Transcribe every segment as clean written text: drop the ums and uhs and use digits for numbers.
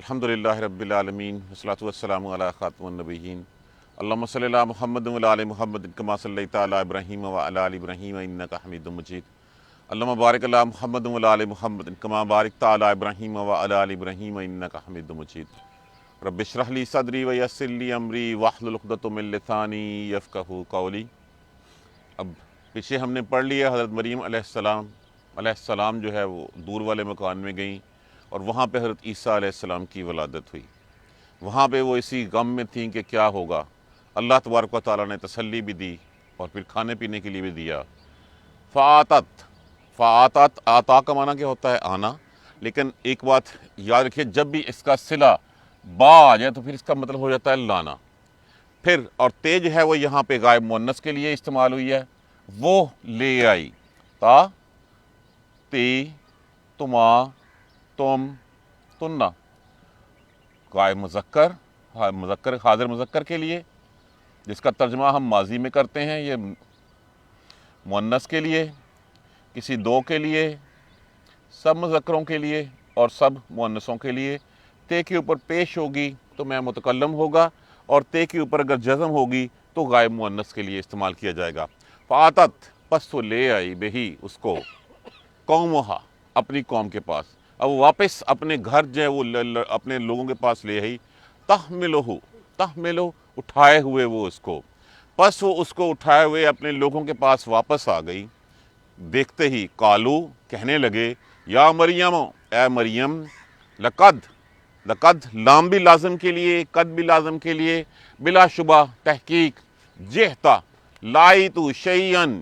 الحمدللہ رب العالمین والصلاۃ والسلام علی خاتم النبیین اللہم صلی علی محمد وعلی آل محمد کما صلیت علی ابراہیم وعلی آل ابراہیم انک حمید مجید اللہم بارک علی محمد وعلی آل محمد کما بارکت علی ابراہیم وعلی آل ابراہیم انک حمید مجید رب اشرح لی صدری ویسر لی امری واحلل عقدۃ من لسانی یفقہوا قولی۔ اب پیچھے ہم نے پڑھ لیا حضرت مریم علیہ السلام جو ہے وہ دور والے مکان میں گئیں اور وہاں پہ حضرت عیسیٰ علیہ السلام کی ولادت ہوئی۔ وہاں پہ وہ اسی غم میں تھیں کہ کیا ہوگا۔ اللہ تبارک و تعالیٰ نے تسلی بھی دی اور پھر کھانے پینے کے لیے بھی دیا۔ فآتت آتا کا معنی کیا ہوتا ہے؟ آنا۔ لیکن ایک بات یاد رکھیے، جب بھی اس کا صلہ با آ جائے تو پھر اس کا مطلب ہو جاتا ہے لانا۔ پھر اور تے جو ہے وہ یہاں پہ غائب مؤنث کے لیے استعمال ہوئی ہے، وہ لے آئی۔ تا، تی، تما، تم، تنہ، غائب مذکر، حاضر مذکر کے لیے جس کا ترجمہ ہم ماضی میں کرتے ہیں، یہ مؤنث کے لیے، کسی دو کے لیے، سب مذکروں کے لیے اور سب مؤنثوں کے لیے۔ تے کے اوپر پیش ہوگی تو میں متکلم ہوگا، اور تے کے اوپر اگر جزم ہوگی تو غائب مؤنث کے لیے استعمال کیا جائے گا۔ فآتت، پس تو لے آئی، بہی اس کو، قومہا، اپنی قوم کے پاس۔ اب واپس اپنے گھر جو ہے وہ اپنے لوگوں کے پاس لے آئی۔ تحملو، اٹھائے ہوئے وہ اس کو، پس وہ اس کو اٹھائے ہوئے اپنے لوگوں کے پاس واپس آ گئی۔ دیکھتے ہی قالو، کہنے لگے، یا مریم، اے مریم، لقد لام بھی لازم کے لیے، قد بھی لازم کے لیے، بلا شبہ تحقیق، جہتا لائی تو شیئن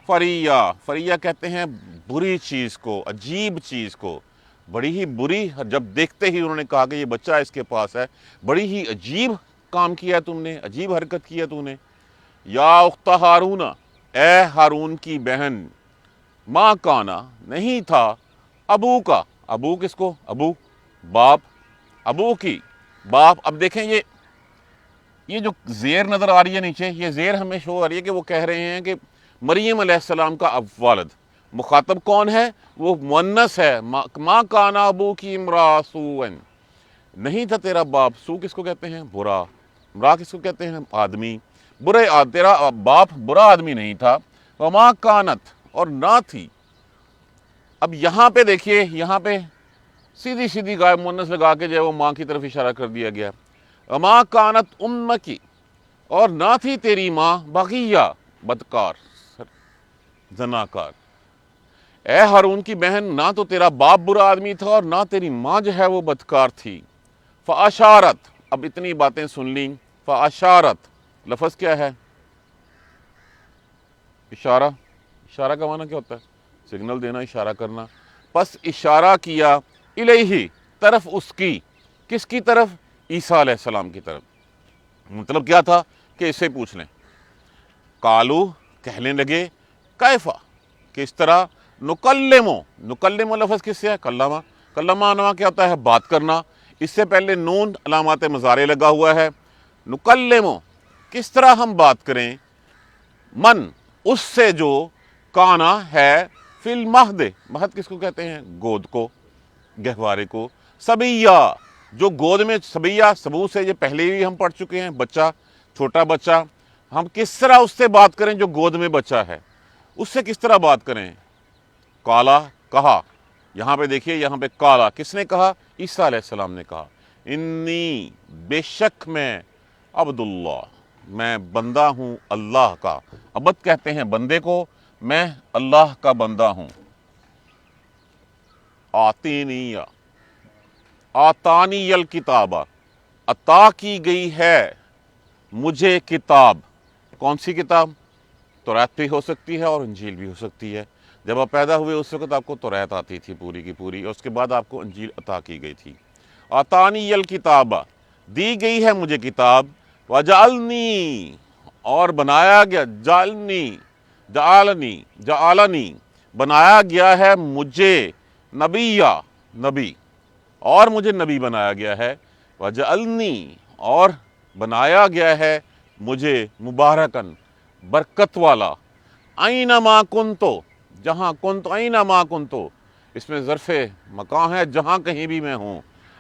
فریہ کہتے ہیں بری چیز کو، عجیب چیز کو، بڑی ہی بری۔ جب دیکھتے ہی انہوں نے کہا کہ یہ بچہ اس کے پاس ہے، بڑی ہی عجیب کام کیا تم نے، عجیب حرکت کیا تم نے۔ یا اخت ہارون، اے ہارون کی بہن، ما کانا، نہیں تھا، ابو کا، ابو کس کو؟ ابو، باپ، ابو کی باپ۔ اب دیکھیں یہ جو زیر نظر آ رہی ہے نیچے، یہ زیر ہمیں شو آ رہی ہے کہ وہ کہہ رہے ہیں کہ مریم علیہ السلام کا اب والد۔ مخاطب کون ہے؟ وہ مؤنث ہے۔ ما کانا ابو کی امرا سوءن، نہیں تھا تیرا باپ۔ سو کس کو کہتے ہیں؟ برا۔ امرا کس کو کہتے ہیں؟ آدمی۔ تیرا باپ برا آدمی نہیں تھا۔ وما کانت، اور نہ تھی۔ اب یہاں پہ دیکھیے، یہاں پہ سیدھی غائب مؤنث لگا کے جو ہے وہ ماں کی طرف اشارہ کر دیا گیا۔ وما کانت امکی، اور نہ تھی تیری ماں، بغیہ، بدکار، زناکار۔ اے ہارون کی بہن، نہ تو تیرا باپ برا آدمی تھا اور نہ تیری ماں جو ہے وہ بدکار تھی۔ فاشارت، اب اتنی باتیں سن لیں۔ فاشارت لفظ کیا ہے؟ اشارہ۔ اشارہ کا معنی کیا ہوتا ہے؟ سگنل دینا، اشارہ کرنا۔ پس اشارہ کیا، الیہ، طرف اس کی، کس کی طرف؟ عیسیٰ علیہ السلام کی طرف۔ مطلب کیا تھا کہ اسے پوچھ لیں۔ قالو، کہنے لگے، کیفا، کس طرح، نکلمو لفظ کس سے ہے؟ کلمہ۔ کلمہ عنوان کیا ہوتا ہے؟ بات کرنا۔ اس سے پہلے نون علامات مضارع لگا ہوا ہے۔ نکلمو، کس طرح ہم بات کریں، من، اس سے جو، کانا ہے، فی المہد، مہد کس کو کہتے ہیں؟ گود کو، گہوارے کو۔ صبیہ، جو گود میں، صبیہ سبو سے، یہ پہلے بھی ہم پڑھ چکے ہیں، بچہ، چھوٹا بچہ۔ ہم کس طرح اس سے بات کریں جو گود میں بچہ ہے، اس سے کس طرح بات کریں؟ قالا، کہا۔ یہاں پہ دیکھیے، یہاں پہ قالا کس نے کہا؟ عیسیٰ علیہ السلام نے کہا، انی، بے شک میں، عبداللہ، میں بندہ ہوں اللہ کا۔ عبد کہتے ہیں بندے کو، میں اللہ کا بندہ ہوں۔ آتانی الکتاب، عطا کی گئی ہے مجھے کتاب۔ کون سی کتاب؟ توریت بھی ہو سکتی ہے اور انجیل بھی ہو سکتی ہے۔ جب آپ پیدا ہوئے اس وقت آپ کو توریت آتی تھی پوری کی پوری، اور اس کے بعد آپ کو انجیل عطا کی گئی تھی۔ آتانی الکتاب، دی گئی ہے مجھے کتاب۔ وجعلنی، اور بنایا گیا، جعلنی، بنایا گیا ہے مجھے، نبیہ، نبی، اور مجھے نبی بنایا گیا ہے۔ وجعلنی، اور بنایا گیا ہے مجھے، مبارکن، برکت والا، اینما کنتو، جہاں کنتو، اینما کنتو، اس میں ظرف مکان ہے، جہاں کہیں بھی میں ہوں۔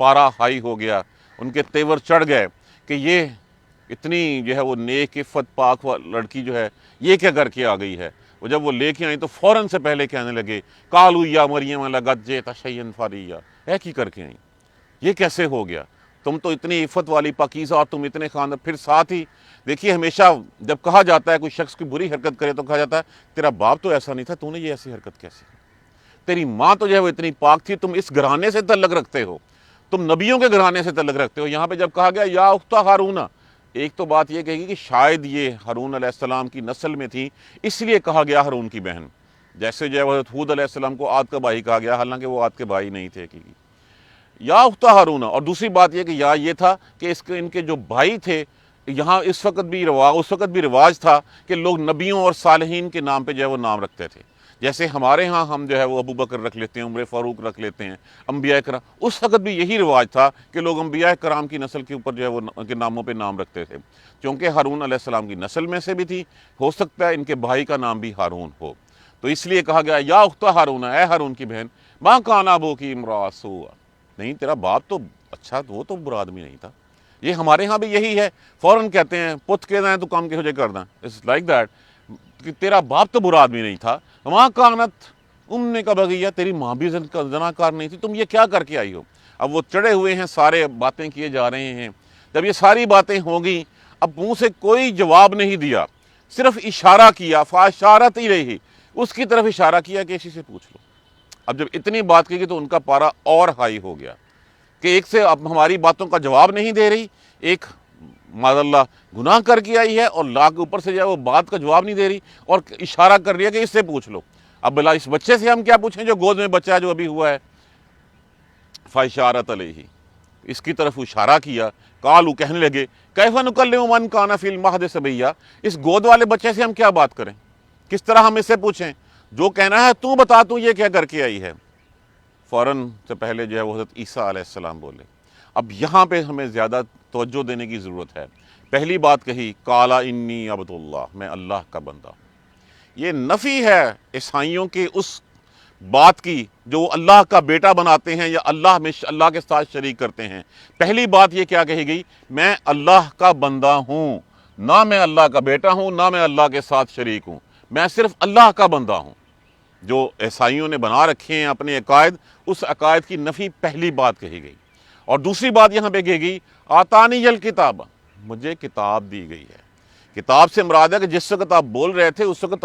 پارا ہائی ہو گیا، ان کے تیور چڑھ گئے کہ یہ اتنی جو ہے وہ نیک عفت پاک لڑکی جو ہے یہ کیا کر کے آ گئی ہے۔ وہ جب وہ لے کے آئیں تو فوراً سے پہلے کہنے لگے قالوا یا مریم لقد جئت شیئا فریا، ہے کی کر کے آئیں، یہ کیسے ہو گیا، تم تو اتنی عفت والی پاکیزہ، تم اتنے خاندان۔ پھر ساتھ ہی دیکھیے ہمیشہ جب کہا جاتا ہے کوئی شخص کی بری حرکت کرے تو کہا جاتا ہے تیرا باپ تو ایسا نہیں تھا، تو نے یہ ایسی حرکت کیسی، تیری ماں تو جو ہے وہ اتنی پاک تھی، تم اس گھرانے سے تعلق رکھتے ہو، تم نبیوں کے گھرانے سے تعلق رکھتے ہو۔ یہاں پہ جب کہا گیا یا اخت ہارون، ایک تو بات یہ کہے گی کہ شاید یہ ہارون علیہ السلام کی نسل میں تھی اس لیے کہا گیا ہارون کی بہن، جیسے جو ہے حضرت ہود علیہ السلام کو عاد کا بھائی کہا گیا، حالانکہ وہ عاد کے بھائی نہیں تھے حقیقی، یا اخت ہارون۔ اور دوسری بات یہ کہ یا یہ تھا کہ ان کے جو بھائی تھے، یہاں اس وقت بھی رواج تھا کہ لوگ نبیوں اور صالحین کے نام پہ جو ہے وہ نام رکھتے تھے، جیسے ہمارے ہاں ہم جو ہے وہ ابو بکر رکھ لیتے ہیں، عمر فاروق رکھ لیتے ہیں، انبیاء کرام، اس وقت بھی یہی رواج تھا کہ لوگ انبیاء کرام کی نسل کے اوپر جو ہے وہ کے ناموں پہ نام رکھتے تھے، چونکہ ہارون علیہ السلام کی نسل میں سے بھی تھی، ہو سکتا ہے ان کے بھائی کا نام بھی ہارون ہو، تو اس لیے کہا گیا یا اخت ہارون، اے ہارون کی بہن، ما کان ابوکی امرأ سوء، نہیں تیرا باپ تو اچھا، وہ تو برا آدمی نہیں تھا۔ یہ ہمارے ہاں بھی یہی ہے، فوراً کہتے ہیں پت کے دیں تو کام کے ہو جائے کر دیں، اٹس لائک دیٹ، کہ تیرا باپ تو برا آدمی نہیں تھا، وہاں کانت امنے کا بغیہ، تیری ماں بھی زناکار نہیں تھی، تم یہ کیا کر کے آئی ہو۔ اب وہ چڑھے ہوئے ہیں، سارے باتیں کیے جا رہے ہیں، جب یہ ساری باتیں ہوں گی، اب منہ سے کوئی جواب نہیں دیا، صرف اشارہ کیا، فاشارت الیہ، اس کی طرف اشارہ کیا کہ اسی سے پوچھ لو۔ اب جب اتنی بات کی گئی تو ان کا پارا اور ہائی ہو گیا کہ ایک سے اب ہماری باتوں کا جواب نہیں دے رہی، ایک معاذ اللہ گناہ کر کے آئی ہے اور لا کے اوپر سے جو ہے وہ بات کا جواب نہیں دے رہی اور اشارہ کر رہی ہے کہ اس سے پوچھ لو۔ اب بلا اس بچے سے ہم کیا پوچھیں جو گود میں بچہ ہے جو ابھی ہوا ہے، فاشارت علیہ، اس کی طرف اشارہ کیا، قالوا کہنے لگے کیف نکلم من کان فی المہد صبیا، اس گود والے بچے سے ہم کیا بات کریں، کس طرح ہم اس سے پوچھیں، جو کہنا ہے تو بتا، تو یہ کیا کر کے آئی ہے۔ فوراً سے پہلے جو ہے وہ حضرت عیسیٰ علیہ السلام بولے۔ اب یہاں پہ ہمیں زیادہ توجہ دینے کی ضرورت ہے۔ پہلی بات کہی قال انی عبد اللہ، میں اللہ کا بندہ ہوں، یہ نفی ہے عیسائیوں کے اس بات کی جو وہ اللہ کا بیٹا بناتے ہیں یا اللہ کے ساتھ شریک کرتے ہیں۔ پہلی بات یہ کیا کہی گئی، میں اللہ کا بندہ ہوں، نہ میں اللہ کا بیٹا ہوں، نہ میں اللہ کے ساتھ شریک ہوں، میں صرف اللہ کا بندہ ہوں۔ جو عیسائیوں نے بنا رکھے ہیں اپنے عقائد، اس عقائد کی نفی پہلی بات کہی گئی۔ اور دوسری بات یہاں پہ کہی گئی آتانی الکتاب، مجھے کتاب دی گئی ہے۔ کتاب سے مراد ہے کہ جس وقت آپ بول رہے تھے اس وقت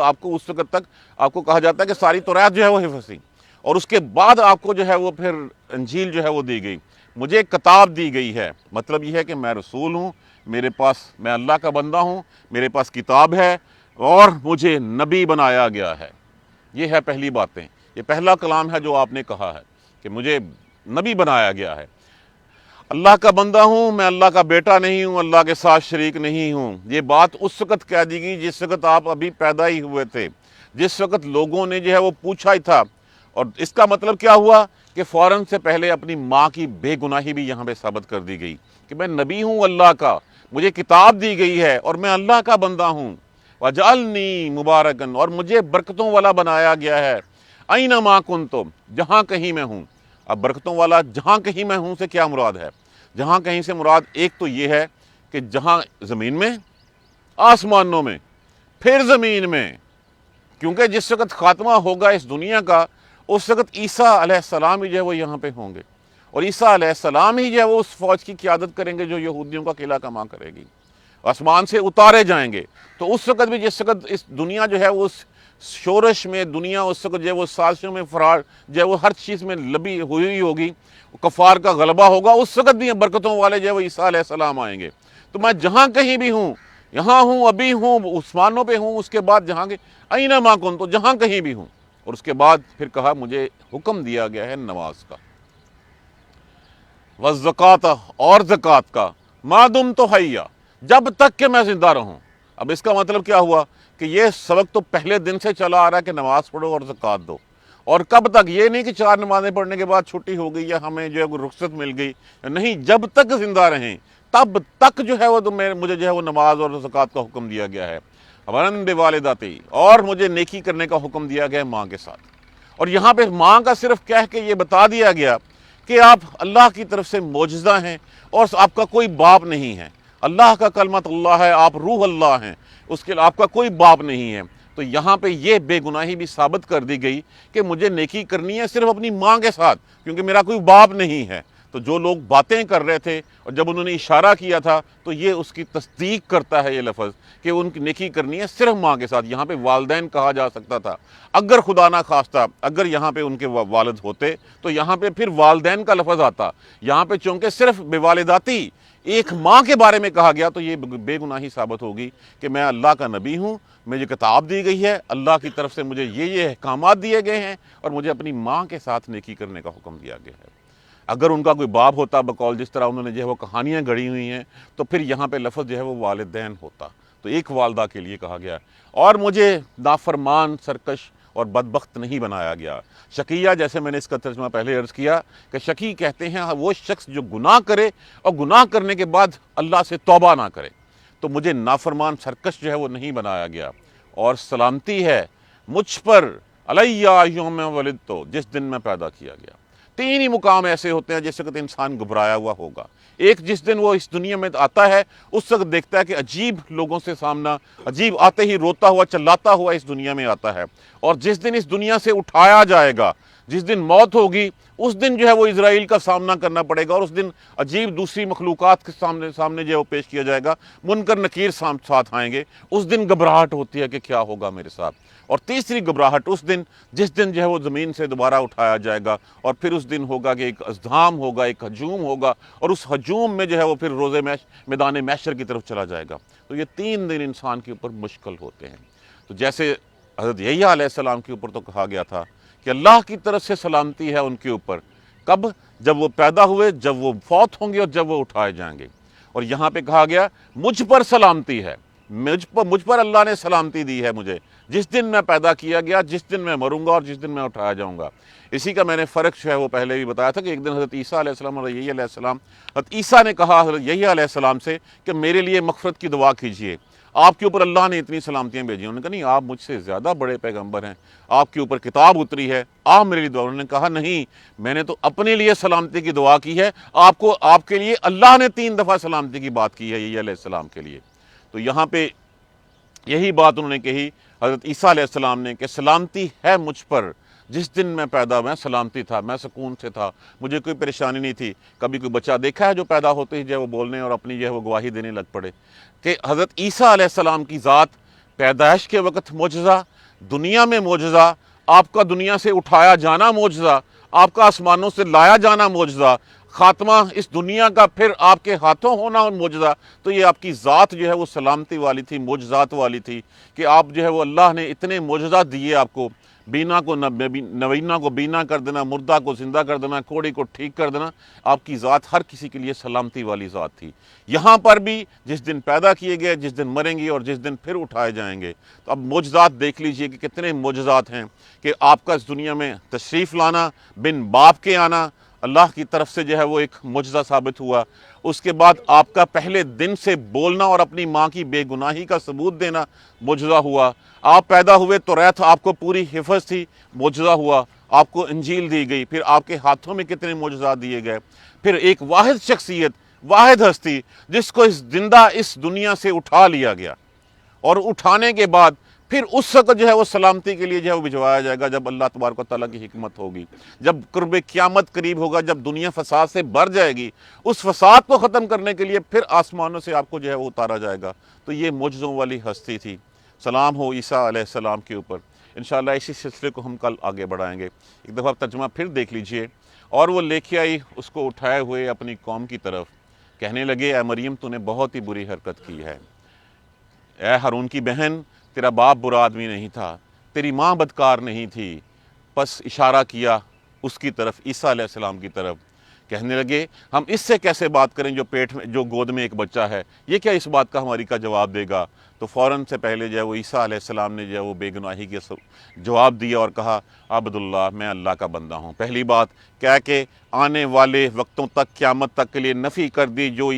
تک آپ کو کہا جاتا ہے کہ ساری توریت جو ہے وہ حفظ تھی، اور اس کے بعد آپ کو جو ہے وہ پھر انجیل جو ہے وہ دی گئی۔ مجھے کتاب دی گئی ہے، مطلب یہ ہے کہ میں رسول ہوں، میرے پاس، میں اللہ کا بندہ ہوں، میرے پاس کتاب ہے اور مجھے نبی بنایا گیا ہے۔ یہ ہے پہلی باتیں، یہ پہلا کلام ہے جو آپ نے کہا ہے کہ مجھے نبی بنایا گیا ہے، اللہ کا بندہ ہوں، میں اللہ کا بیٹا نہیں ہوں، اللہ کے ساتھ شریک نہیں ہوں۔ یہ بات اس وقت کہہ دی گئی جس وقت آپ ابھی پیدا ہی ہوئے تھے، جس وقت لوگوں نے جو ہے وہ پوچھا ہی تھا، اور اس کا مطلب کیا ہوا کہ فوراً سے پہلے اپنی ماں کی بے گناہی بھی یہاں پہ ثابت کر دی گئی کہ میں نبی ہوں اللہ کا، مجھے کتاب دی گئی ہے اور میں اللہ کا بندہ ہوں، وَجَعَلْنِي مُبَارَكًا، اور مجھے برکتوں والا بنایا گیا ہے، أَيْنَمَا كُنْتُمْ، جہاں کہیں میں ہوں۔ اب برکتوں والا جہاں کہیں میں ہوں سے کیا مراد ہے؟ جہاں کہیں سے مراد ایک تو یہ ہے کہ جہاں زمین میں، آسمانوں میں، پھر زمین میں، کیونکہ جس وقت خاتمہ ہوگا اس دنیا کا اس وقت عیسیٰ علیہ السلام ہی جو ہے وہ یہاں پہ ہوں گے، اور عیسیٰ علیہ السلام ہی جو ہے وہ اس فوج کی قیادت کریں گے جو یہودیوں کا قلعہ کما کرے گی، آسمان سے اتارے جائیں گے۔ تو اس وقت بھی جس وقت اس دنیا جو ہے وہ شورش میں، دنیا اس وقت جو ہے وہ سازشوں میں فرار جو ہے وہ ہر چیز میں لبی ہوئی ہوگی، کفار کا غلبہ ہوگا، اس وقت بھی برکتوں والے جو ہے وہ عیسیٰ علیہ السلام آئیں گے۔ تو میں جہاں کہیں بھی ہوں، یہاں ہوں، ابھی ہوں، عثمانوں پہ ہوں، اس کے بعد جہاں کے اینما کن، تو جہاں کہیں بھی ہوں۔ اور اس کے بعد پھر کہا مجھے حکم دیا گیا ہے نماز کا، والزکوٰۃ، اور زکوٰۃ کا، ما دمت حیا، جب تک کہ میں زندہ رہوں۔ اب اس کا مطلب کیا ہوا کہ یہ سبق تو پہلے دن سے چلا آ رہا ہے کہ نماز پڑھو اور زکوٰۃ دو، اور کب تک؟ یہ نہیں کہ 4 نمازیں پڑھنے کے بعد چھٹی ہو گئی یا ہمیں جو ہے رخصت مل گئی، نہیں، جب تک زندہ رہیں تب تک جو ہے وہ مجھے جو ہے وہ نماز اور زکوٰۃ کا حکم دیا گیا ہے۔ وَبَرًّا بِوَالِدَتِي، اور مجھے نیکی کرنے کا حکم دیا گیا ہے ماں کے ساتھ۔ اور یہاں پہ ماں کا صرف کہہ کے یہ بتا دیا گیا کہ آپ اللہ کی طرف سے معجزہ ہیں اور آپ کا کوئی باپ نہیں ہے. اللہ کا کلمت اللہ ہے, آپ روح اللہ ہیں, اس کے آپ کا کوئی باپ نہیں ہے. تو یہاں پہ یہ بے گناہی بھی ثابت کر دی گئی کہ مجھے نیکی کرنی ہے صرف اپنی ماں کے ساتھ, کیونکہ میرا کوئی باپ نہیں ہے. تو جو لوگ باتیں کر رہے تھے اور جب انہوں نے اشارہ کیا تھا تو یہ اس کی تصدیق کرتا ہے یہ لفظ کہ ان کی نیکی کرنی ہے صرف ماں کے ساتھ. یہاں پہ والدین کہا جا سکتا تھا, اگر خدا نہ خواستہ اگر یہاں پہ ان کے والد ہوتے تو یہاں پہ پھر والدین کا لفظ آتا. یہاں پہ چونکہ صرف بے والداتی ایک ماں کے بارے میں کہا گیا تو یہ بے گناہی ثابت ہوگی کہ میں اللہ کا نبی ہوں, مجھے کتاب دی گئی ہے, اللہ کی طرف سے مجھے یہ احکامات دیے گئے ہیں اور مجھے اپنی ماں کے ساتھ نیکی کرنے کا حکم دیا گیا ہے. اگر ان کا کوئی باپ ہوتا بقول جس طرح انہوں نے جو ہے وہ کہانیاں گڑھی ہوئی ہیں تو پھر یہاں پہ لفظ جو ہے وہ والدین ہوتا. تو ایک والدہ کے لیے کہا گیا. اور مجھے نافرمان, سرکش اور بدبخت نہیں بنایا گیا. شقیہ, جیسے میں نے اس کا ترجمہ پہلے عرض کیا کہ شقی کہتے ہیں وہ شخص جو گناہ کرے اور گناہ کرنے کے بعد اللہ سے توبہ نہ کرے. تو مجھے نافرمان, سرکش جو ہے وہ نہیں بنایا گیا. اور سلامتی ہے مجھ پر علیہ یوم ولدت, جس دن میں پیدا کیا گیا. تین ہی مقام ایسے ہوتے ہیں جس وقت انسان گھبرایا ہوا ہوگا. ایک جس دن وہ اس دنیا میں آتا ہے اس وقت دیکھتا ہے کہ عجیب لوگوں سے سامنا, عجیب آتے ہی روتا ہوا چلاتا ہوا اس دنیا میں آتا ہے. اور جس دن اس دنیا سے اٹھایا جائے گا, جس دن موت ہوگی, اس دن جو ہے وہ اسرائیل کا سامنا کرنا پڑے گا. اور اس دن عجیب دوسری مخلوقات کے سامنے جو ہے وہ پیش کیا جائے گا, منکر نکیر ساتھ آئیں گے. اس دن گھبراہٹ ہوتی ہے کہ کیا ہوگا میرے ساتھ. اور تیسری گھبراہٹ اس دن جس دن جو ہے وہ زمین سے دوبارہ اٹھایا جائے گا, اور پھر اس دن ہوگا کہ ایک ازدحام ہوگا, ایک ہجوم ہوگا, اور اس ہجوم میں جو ہے وہ پھر میدان محشر کی طرف چلا جائے گا. تو یہ 3 دن انسان کے اوپر مشکل ہوتے ہیں. تو جیسے حضرت یحییٰ علیہ السلام کے اوپر تو کہا گیا تھا کہ اللہ کی طرف سے سلامتی ہے ان کے اوپر, کب؟ جب وہ پیدا ہوئے, جب وہ فوت ہوں گے اور جب وہ اٹھائے جائیں گے. اور یہاں پہ کہا گیا مجھ پر سلامتی ہے, مجھ پر اللہ نے سلامتی دی ہے مجھے, جس دن میں پیدا کیا گیا, جس دن میں مروں گا اور جس دن میں اٹھایا جاؤں گا. اسی کا میں نے فرق جو ہے وہ پہلے بھی بتایا تھا کہ ایک دن حضرت عیسیٰ علیہ السلام اور یحییٰ علیہ السلام, حضرت عیسیٰ نے کہا حضرت یحییٰ علیہ السلام سے کہ میرے لیے مغفرت کی دعا کیجئے, آپ کے اوپر اللہ نے اتنی سلامتیاں بھیجی. انہوں نے کہا نہیں, آپ مجھ سے زیادہ بڑے پیغمبر ہیں, آپ کے اوپر کتاب اتری ہے, آپ میرے لیے دعا. انہوں نے کہا نہیں, میں نے تو اپنے لیے سلامتی کی دعا کی ہے, آپ کے لیے اللہ نے 3 دفعہ سلامتی کی بات کی ہے یحییٰ علیہ السلام کے لیے. تو یہاں پہ یہی بات انہوں نے کہی حضرت عیسیٰ علیہ السلام نے کہ سلامتی ہے مجھ پر, جس دن میں پیدا میں سلامتی تھا, میں سکون سے تھا, مجھے کوئی پریشانی نہیں تھی. کبھی کوئی بچہ دیکھا ہے جو پیدا ہوتے ہی جو ہے وہ بولنے اور اپنی جو ہے وہ گواہی دینے لگ پڑے کہ حضرت عیسیٰ علیہ السلام کی ذات, پیدائش کے وقت معجزہ, دنیا میں معجزہ, آپ کا دنیا سے اٹھایا جانا معجزہ, آپ کا آسمانوں سے لایا جانا معجزہ, خاتمہ اس دنیا کا پھر آپ کے ہاتھوں ہونا اور معجزہ. تو یہ آپ کی ذات جو ہے وہ سلامتی والی تھی, معجزات والی تھی کہ آپ جو ہے وہ اللہ نے اتنے معجزات دیے آپ کو, بینا کو نوینا کو بینا کر دینا, مردہ کو زندہ کر دینا, کوڑی کو ٹھیک کر دینا. آپ کی ذات ہر کسی کے لیے سلامتی والی ذات تھی. یہاں پر بھی جس دن پیدا کیے گئے, جس دن مریں گے اور جس دن پھر اٹھائے جائیں گے. تو اب معجزات دیکھ لیجئے کہ کتنے معجزات ہیں کہ آپ کا اس دنیا میں تشریف لانا, بن باپ کے آنا, اللہ کی طرف سے جو ہے وہ ایک معجزہ ثابت ہوا. اس کے بعد آپ کا پہلے دن سے بولنا اور اپنی ماں کی بے گناہی کا ثبوت دینا معجزہ ہوا. آپ پیدا ہوئے تو ریت آپ کو پوری حفظ تھی, معجزہ ہوا. آپ کو انجیل دی گئی, پھر آپ کے ہاتھوں میں کتنے معجزات دیے گئے. پھر ایک واحد شخصیت, واحد ہستی جس کو زندہ اس دنیا سے اٹھا لیا گیا, اور اٹھانے کے بعد پھر اس وقت جو ہے وہ سلامتی کے لیے جو ہے وہ بھجوایا جائے گا جب اللہ تبارک و تعالیٰ کی حکمت ہوگی, جب قرب قیامت قریب ہوگا, جب دنیا فساد سے بھر جائے گی. اس فساد کو ختم کرنے کے لیے پھر آسمانوں سے آپ کو جو ہے وہ اتارا جائے گا. تو یہ معجزوں والی ہستی تھی. سلام ہو عیسیٰ علیہ السلام کے اوپر. انشاءاللہ اسی سلسلے کو ہم کل آگے بڑھائیں گے. ایک دفعہ ترجمہ پھر دیکھ لیجئے. اور وہ لے کے آئی اس کو اٹھائے ہوئے اپنی قوم کی طرف, کہنے لگے اے مریم تو نے بہت ہی بری حرکت کی ہے. اے ہارون کی بہن, تیرا باپ برا آدمی نہیں تھا, تیری ماں بدکار نہیں تھی. پس اشارہ کیا اس کی طرف, عیسیٰ علیہ السلام کی طرف. کہنے لگے ہم اس سے کیسے بات کریں جو پیٹ میں, جو گود میں ایک بچہ ہے, یہ کیا اس بات کا ہماری کا جواب دے گا. تو فوراً سے پہلے جو ہے وہ عیسیٰ علیہ السلام نے جو ہے وہ بے گناہی کے جواب دیا اور کہا عبد اللہ, میں اللہ کا بندہ ہوں. پہلی بات کہہ کے آنے والے وقتوں تک قیامت تک کے لیے نفی کر دی جو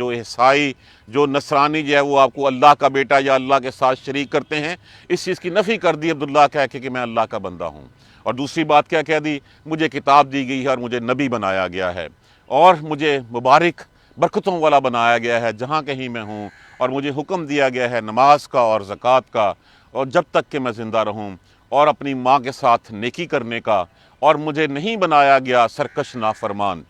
عیسائی جو نصرانی جو ہے وہ آپ کو اللہ کا بیٹا یا اللہ کے ساتھ شریک کرتے ہیں، اس چیز کی نفی کر دی عبداللہ کہہ کے کہ میں اللہ کا بندہ ہوں۔ اور دوسری بات کیا کہہ دی؟ مجھے کتاب دی گئی ہے اور مجھے نبی بنایا گیا ہے اور مجھے مبارک برکتوں والا بنایا گیا ہے جہاں کہیں میں ہوں، اور مجھے حکم دیا گیا ہے نماز کا اور زکوٰۃ کا، اور جب تک کہ میں زندہ رہوں، اور اپنی ماں کے ساتھ نیکی کرنے کا، اور مجھے نہیں بنایا گیا سرکش نافرمان۔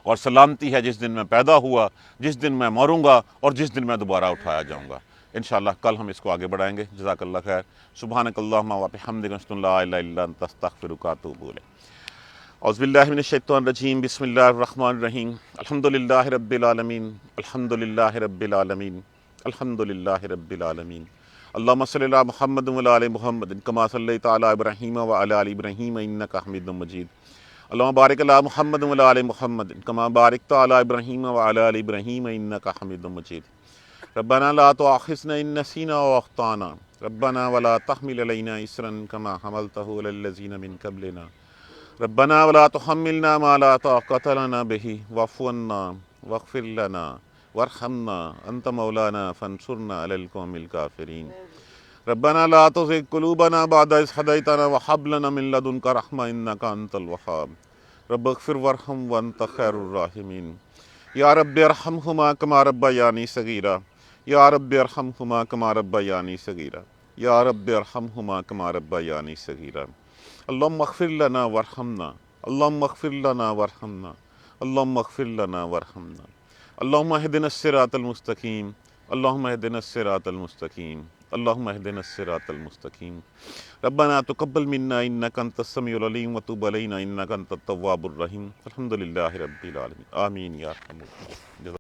اور سلامتی ہے جس دن میں پیدا ہوا، جس دن میں مروں گا اور جس دن میں دوبارہ اٹھایا جاؤں گا۔ انشاءاللہ کل ہم اس کو آگے بڑھائیں گے۔ جزاک اللہ خیر۔ سبحانک اللہم و بحمدک، اشہد ان لا الہ الا انت، استغفرک و اتوب الیک۔ اعوذ باللہ من الشیطان الرجیم، بسم اللہ الرحمن الرحیم۔ الحمدللہ رب العالمین، الحمدللہ رب العالمین، الحمدللہ رب العالمین۔ اللہم صلی علی محمد و علی آل محمد کما صلیت علی ابراہیم و علی آل ابراہیم انک حمید مجید۔ اللہم بارک علی محمد و علی آل محمد کما بارکت علی ابراہیم و علی آل ابراہیم انک حمید مجید۔ ربنا لا تؤاخذنا ان نسینا و اخطانا، ربنا ولا تحمل علینا اصرا کما حملتہ علی الذین من قبلنا، ربنا ولا تحملنا ما لا طاقة لنا به واعف عنا واغفر لنا وارحمنا انت مولانا فانصرنا على القوم الكافرين۔ ربنا لا تزغ قلوبنا بعد إذ هديتنا وهب لنا من لدنك رحمة إنك أنت الوهاب، رب اغفر وارحم وأنت خير الراحمين۔ یا رب ارحمهما كما ربياني صغيرا، یا رب ارحمهما كما ربياني صغيرا، یا رب ارحمهما كما ربياني صغيرا۔ اللهم اغفر لنا وارحمنا، اللهم اغفر لنا وارحمنا، اللهم اغفر لنا وارحمنا، اللهم اهدنا الصراط المستقيم، اللهم اهدنا الصراط المستقيم، اللهم اهدنا الصراط المستقيم۔ ربنا تقبل منا انك انت السميع العليم وتب علينا انك انت التواب الرحيم۔ الحمد لله رب العالمين، آمين یا ارحم الراحمین۔